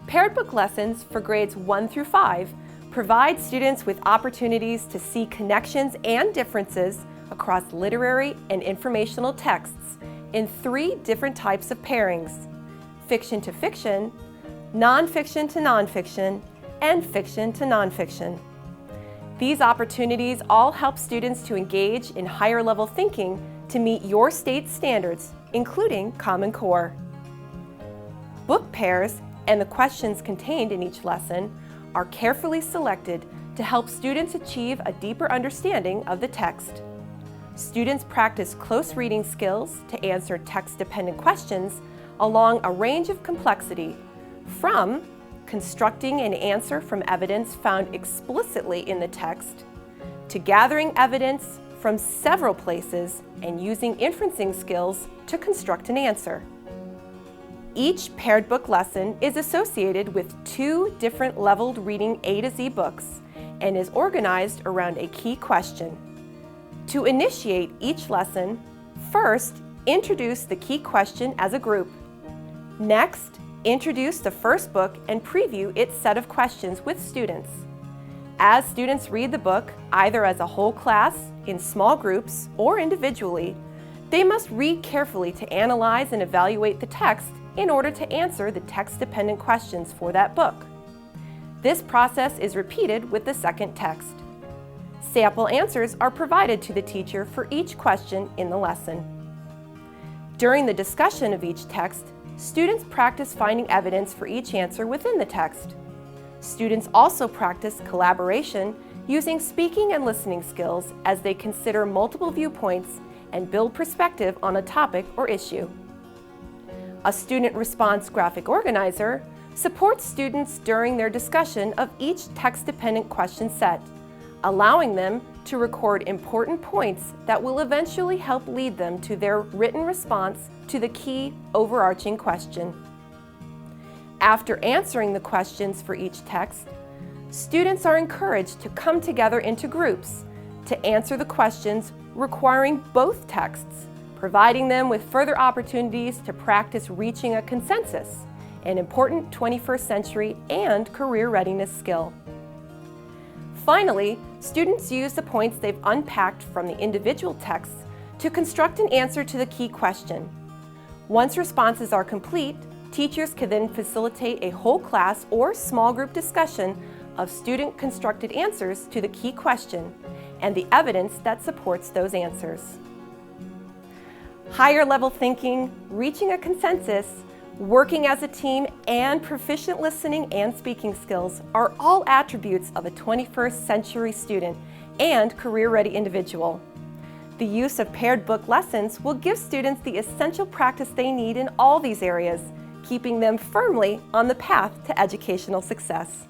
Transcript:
Paired book lessons for grades 1 through 5 provide students with opportunities to see connections and differences across literary and informational texts in 3 different types of pairings: fiction to fiction, nonfiction to nonfiction, and fiction to nonfiction. These opportunities all help students to engage in higher level thinking to meet your state's standards, including Common Core. Book pairs and the questions contained in each lesson are carefully selected to help students achieve a deeper understanding of the text. Students practice close reading skills to answer text-dependent questions along a range of complexity, from constructing an answer from evidence found explicitly in the text, to gathering evidence from several places and using inferencing skills to construct an answer. Each paired book lesson is associated with 2 different leveled reading A to Z books and is organized around a key question. To initiate each lesson, first, introduce the key question as a group. Next, introduce the first book and preview its set of questions with students. As students read the book, either as a whole class, in small groups, or individually, they must read carefully to analyze and evaluate the text in order to answer the text-dependent questions for that book. This process is repeated with the second text. Sample answers are provided to the teacher for each question in the lesson. During the discussion of each text, students practice finding evidence for each answer within the text. Students also practice collaboration using speaking and listening skills as they consider multiple viewpoints and build perspective on a topic or issue. A student response graphic organizer supports students during their discussion of each text-dependent question set, allowing them to record important points that will eventually help lead them to their written response to the key overarching question. After answering the questions for each text, students are encouraged to come together into groups to answer the questions requiring both texts, providing them with further opportunities to practice reaching a consensus, an important 21st century and career readiness skill. Finally, students use the points they've unpacked from the individual texts to construct an answer to the key question. Once responses are complete, teachers can then facilitate a whole class or small group discussion of student-constructed answers to the key question and the evidence that supports those answers. Higher level thinking, reaching a consensus, working as a team, and proficient listening and speaking skills are all attributes of a 21st century student and career-ready individual. The use of paired book lessons will give students the essential practice they need in all these areas, keeping them firmly on the path to educational success.